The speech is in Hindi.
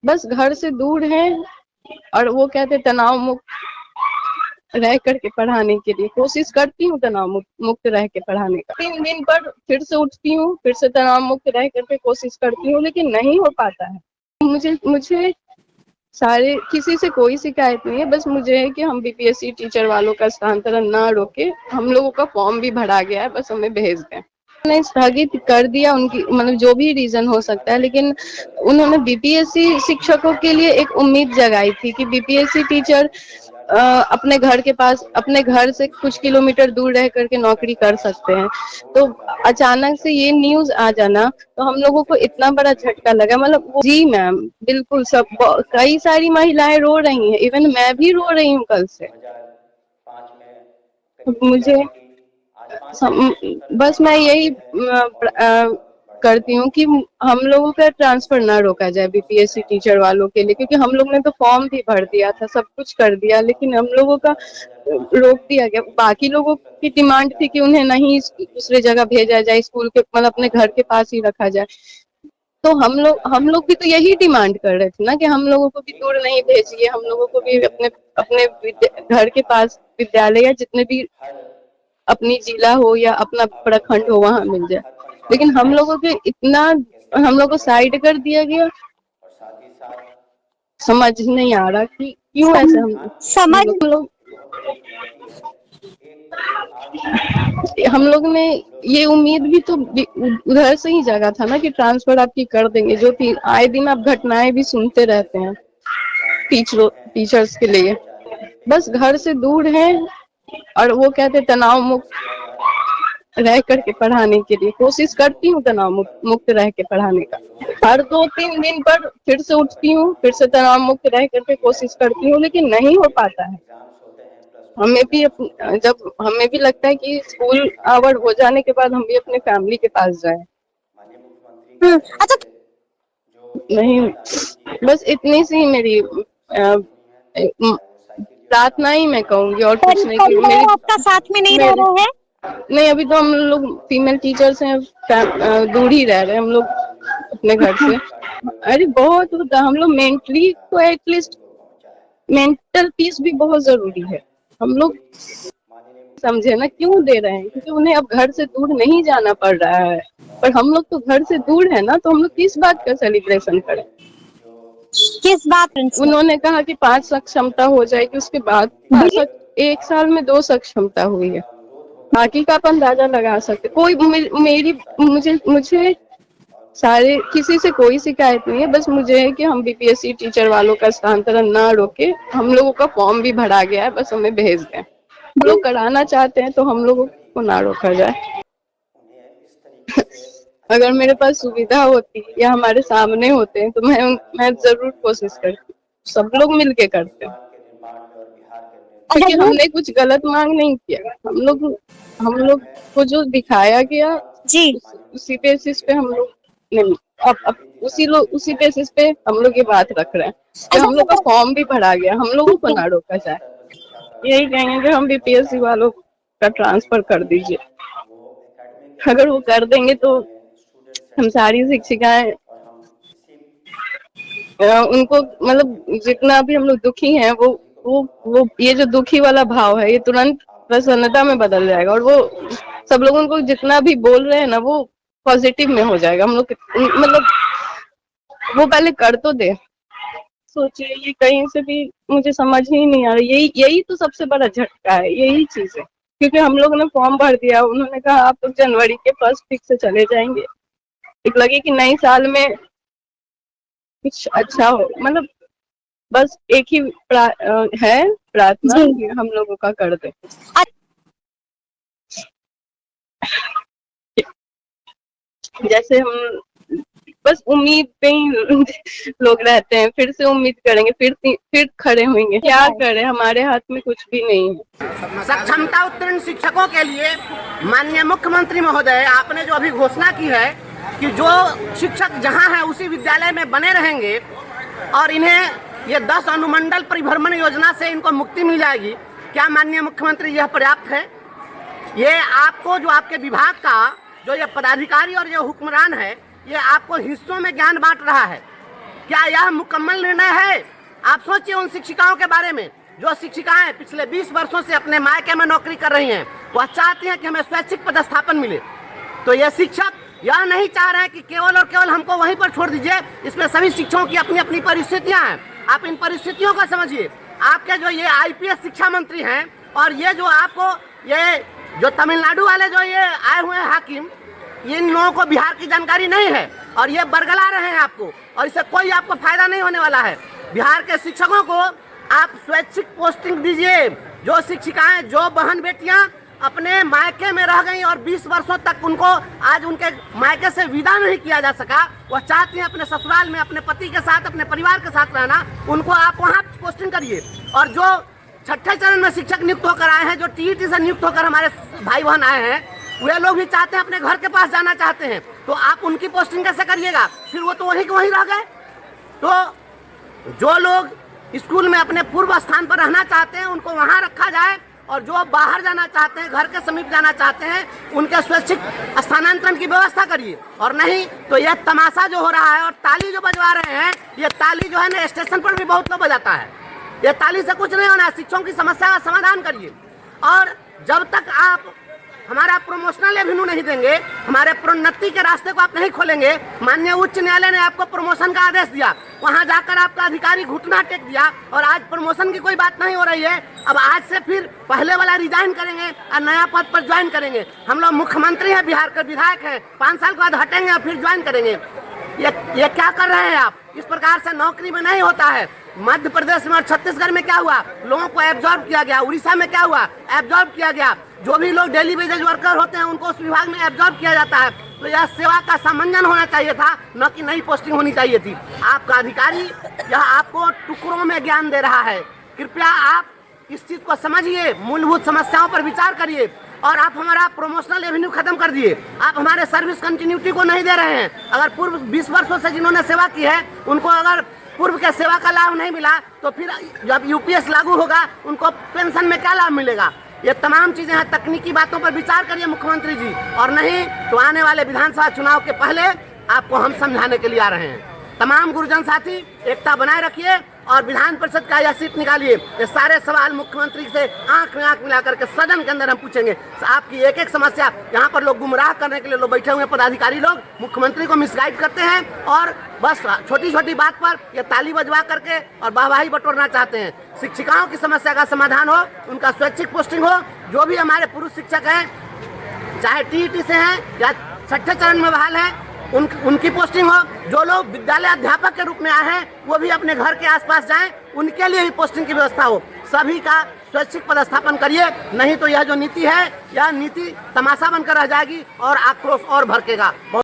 बस घर से दूर हैं और वो कहते तनाव मुक्त रह करके पढ़ाने के लिए कोशिश करती हूँ, तनाव मुक्त रह के पढ़ाने का। 3 दिन पर फिर से उठती हूँ, फिर से तनाव मुक्त रह करके कोशिश करती हूँ, लेकिन नहीं हो पाता है। मुझे सारे किसी से कोई शिकायत नहीं है, बस मुझे है कि हम बीपीएससी टीचर वालों का स्थानांतरण ना रोके। हम लोगों का फॉर्म भी भरा गया है, बस हमें भेज दें। उन्होंने स्थगित कर दिया, उनकी मतलब जो भी रीजन हो सकता है, लेकिन उन्होंने बीपीएससी शिक्षकों के लिए एक उम्मीद जगाई थी कि बीपीएससी टीचर अपने घर के पास, अपने घर से कुछ किलोमीटर दूर रह करके नौकरी कर सकते हैं। तो अचानक से ये न्यूज आ जाना, तो हम लोगों को इतना बड़ा झटका लगा। मतलब जी मैम, बिल्कुल सब, कई सारी महिलाएं रो रही हैं, इवन मैं भी रो रही हूँ कल से। मुझे बस मैं यही करती हूँ कि हम लोगों का ट्रांसफर ना रोका जाए बीपीएससी टीचर वालों के लिए, क्योंकि हम लोग ने तो फॉर्म भी भर दिया था, सब कुछ कर दिया, लेकिन हम लोगों का रोक दिया गया। बाकी लोगों की डिमांड थी कि उन्हें नहीं दूसरे जगह भेजा जाए, स्कूल के मतलब अपने घर के पास ही रखा जाए। तो हम लोग भी तो यही डिमांड कर रहे थे ना, कि हम लोगों को भी दूर नहीं भेजिए, हम लोगों को भी अपने अपने घर के पास विद्यालय या जितने भी अपनी जिला हो या अपना प्रखंड हो वहां मिल जाए। लेकिन हम लोगों के इतना, हम लोग को साइड कर दिया गया। समझ नहीं आ रहा कि क्यों ऐसे समझ हम लोग ने ये उम्मीद भी तो उधर से ही जगा था ना कि ट्रांसफर आपकी कर देंगे, जो आए दिन आप घटनाएं भी सुनते रहते हैं टीचर्स के लिए। बस घर से दूर हैं और वो कहते तनाव मुक्त रह करके पढ़ाने के लिए कोशिश करती हूँ, तनाव मुक्त रह के पढ़ाने का। हर 2-3 दिन पर फिर से उठती हूँ, फिर से तनाव मुक्त रह करके कोशिश करती हूँ, लेकिन नहीं हो पाता है। जब हमें भी लगता है कि स्कूल आवर हो जाने के बाद हम भी अपने फैमिली के पास जाएं। अच्छा, नहीं, बस इतनी सी मेरी प्रार्थना ही मैं कहूंगी, और कुछ नहीं। कि परिवार आपका साथ में नहीं रह मेरे रहे हैं? नहीं, अभी तो हम लोग फीमेल टीचर्स हैं, दूर ही रह रहे हैं हम लोग अपने घर से। अरे बहुत होता, हम लोग मेंटली तो एटलीस्ट मेंटल पीस भी बहुत जरूरी है। हम लोग समझे ना क्यों दे रहे हैं, क्योंकि उन्हें अब घर से दूर नहीं जाना पड़ रहा है। पर हम लोग तो घर से दूर है ना, तो हम लोग किस बात का सेलिब्रेशन करें। किस बात से? उन्होंने कहा कि 5 सक्षमता हो जाएगी, उसके बाद 1 साल में 2 सक्षमता हुई है। बाकी का आप अंदाजा लगा सकते। कोई मेरी मुझे सारे किसी से कोई शिकायत नहीं है, बस मुझे है कि हम बीपीएससी टीचर वालों का स्थानांतरण ना रोके। हम लोगों का फॉर्म भी भरा गया है, बस हमें भेज दें। हम लोग कराना चाहते हैं तो हम लोगों को ना रोका जाए। अगर मेरे पास सुविधा होती या हमारे सामने होते हैं तो मैं जरूर कोशिश करती। सब लोग मिलके करते हैं, क्योंकि हमने कुछ गलत मांग नहीं किया। हम लोग को जो दिखाया गया जी, उसी बेसिस पे हम लोग नहीं, अब उसी बेसिस पे हम लोग ये बात रख रहे हैं कि हम लोग का फॉर्म भी भरा गया, हम लोगों को ना रोका जाए। यही कहेंगे कि हम बीपीएससी वालों का ट्रांसफर कर दीजिए। अगर वो कर देंगे तो हम सारी शिक्षिकाएं उनको मतलब जितना भी हम लोग दुखी हैं, वो ये जो दुखी वाला भाव है ये तुरंत प्रसन्नता में बदल जाएगा, और वो सब लोग उनको जितना भी बोल रहे हैं ना वो पॉजिटिव में हो जाएगा। हम लोग मतलब वो पहले कर तो दे। सोचिए, ये कहीं से भी मुझे समझ ही नहीं आ रहा। यही तो सबसे बड़ा झटका है, यही चीज है। क्योंकि हम लोग ने फॉर्म भर दिया, उन्होंने कहा आप लोग जनवरी के फर्स्ट वीक से चले जाएंगे। एक लगे कि नए साल में कुछ अच्छा हो, मतलब बस एक ही है प्रार्थना कि हम लोगों का कर दे। जैसे हम बस उम्मीद पे ही लोग रहते हैं, फिर से उम्मीद करेंगे, फिर खड़े होंगे। क्या करें, हमारे हाथ में कुछ भी नहीं है। सक्षमता उत्तीर्ण शिक्षकों के लिए माननीय मुख्यमंत्री महोदय, आपने जो अभी घोषणा की है कि जो शिक्षक जहां हैं उसी विद्यालय में बने रहेंगे और इन्हें ये 10 अनुमंडल परिभ्रमण योजना से इनको मुक्ति मिल जाएगी, क्या माननीय मुख्यमंत्री यह पर्याप्त है? ये आपको जो आपके विभाग का जो ये पदाधिकारी और ये हुक्मरान है, ये आपको हिस्सों में ज्ञान बांट रहा है। क्या यह मुकम्मल निर्णय है? आप सोचिए उन शिक्षिकाओं के बारे में जो शिक्षिकाएं पिछले 20 वर्षों से अपने मायके में नौकरी कर रही हैं। वह चाहती हैं कि हमें स्वैच्छिक पदस्थापन मिले। तो यह शिक्षक यह नहीं चाह रहे हैं कि केवल और केवल हमको वहीं पर छोड़ दीजिए। इसमें सभी शिक्षकों की अपनी अपनी परिस्थितियां हैं। आप इन परिस्थितियों को समझिए। आपके जो ये IPS शिक्षा मंत्री हैं और ये जो आपको ये जो तमिलनाडु वाले जो ये आए हुए हैं हाकिम, इन लोगों को बिहार की जानकारी नहीं है और ये बरगला रहे हैं आपको, और इससे कोई आपको फायदा नहीं होने वाला है। बिहार के शिक्षकों को आप स्वैच्छिक पोस्टिंग दीजिए। जो शिक्षिकाएं, जो बहन बेटियां अपने मायके में रह गई और 20 वर्षों तक उनको आज उनके मायके से विदा नहीं किया जा सका, वह चाहती हैं अपने ससुराल में अपने पति के साथ, अपने परिवार के साथ रहना, उनको आप वहाँ पोस्टिंग करिए। और जो छठे चरण में शिक्षक नियुक्त होकर आए हैं, जो TET से नियुक्त होकर हमारे भाई बहन आए हैं, वे लोग भी चाहते हैं अपने घर के पास जाना चाहते हैं। तो आप उनकी पोस्टिंग कैसे करिएगा? फिर वो तो वहीं के वहीं रह गए। तो जो लोग स्कूल में अपने पूर्व स्थान पर रहना चाहते हैं उनको वहाँ रखा जाए, और जो बाहर जाना चाहते हैं, घर के समीप जाना चाहते हैं, उनके स्वैच्छिक स्थानांतरण की व्यवस्था करिए। और नहीं तो यह तमाशा जो हो रहा है और ताली जो बजवा रहे हैं, ये ताली जो है ना स्टेशन पर भी बहुत लोग बजाता है। ये ताली से कुछ नहीं होना। शिक्षकों की समस्या का समाधान करिए। और जब तक आप हमारा प्रमोशनल एवेन्यू नहीं देंगे, हमारे प्रोन्नति के रास्ते को आप नहीं खोलेंगे, माननीय उच्च न्यायालय ने आपको प्रमोशन का आदेश दिया, वहां जाकर आपका अधिकारी घुटना टेक दिया और आज प्रमोशन की कोई बात नहीं हो रही है। अब आज से फिर पहले वाला रिजाइन करेंगे और नया पद पर ज्वाइन करेंगे। हम लोग मुख्यमंत्री हैं, बिहार के विधायक हैं, 5 साल के बाद हटेंगे और फिर ज्वाइन करेंगे। ये क्या कर रहे हैं आप? इस प्रकार से नौकरी में नहीं होता है। मध्य प्रदेश में और छत्तीसगढ़ में क्या हुआ? लोगों को एब्जॉर्ब किया गया। उड़ीसा में क्या हुआ? एब्जॉर्ब किया गया। जो भी लोग डेली वेजेज वर्कर होते हैं उनको उस विभाग में एब्जॉर्ब किया जाता है। तो यह सेवा का सामंजन होना चाहिए था, न कि नई पोस्टिंग होनी चाहिए थी। आपका अधिकारी यह आपको टुकड़ों में ज्ञान दे रहा है। कृपया आप इस चीज को समझिए, मूलभूत समस्याओं पर विचार करिए। और आप हमारा प्रोमोशनल एवेन्यू खत्म कर दिए। आप हमारे सर्विस कंटिन्यूटी को नहीं दे रहे हैं। अगर पूर्व 20 वर्षों से जिन्होंने सेवा की है उनको अगर पूर्व के सेवा का लाभ नहीं मिला, तो फिर जब UPS लागू होगा उनको पेंशन में क्या लाभ मिलेगा? ये तमाम चीजें हैं। तकनीकी बातों पर विचार करिए मुख्यमंत्री जी, और नहीं तो आने वाले विधानसभा चुनाव के पहले आपको हम समझाने के लिए आ रहे हैं। तमाम गुरुजन साथी एकता बनाए रखिए और विधान परिषद का यह सीट निकालिए। ये सारे सवाल मुख्यमंत्री से आंख में आंख मिलाकर के सदन के अंदर हम पूछेंगे। आपकी एक एक समस्या, यहाँ पर लोग गुमराह करने के लिए लोग बैठे हुए पदाधिकारी लोग मुख्यमंत्री को मिसगाइड करते हैं और बस छोटी छोटी बात पर ये ताली बजवा करके और वाहवाही बटोरना चाहते हैं। शिक्षिकाओं की समस्या का समाधान हो, उनका स्वैच्छिक पोस्टिंग हो। जो भी हमारे पुरुष शिक्षक हैं, चाहे TET से हैं या छठे चरण में बहाल हैं, उनकी पोस्टिंग हो। जो लोग विद्यालय अध्यापक के रूप में आए हैं वो भी अपने घर के आसपास जाएं, उनके लिए भी पोस्टिंग की व्यवस्था हो। सभी का स्वैच्छिक पदस्थापन करिए, नहीं तो यह जो नीति है यह नीति तमाशा बनकर रह जाएगी और आक्रोश और भड़केगा।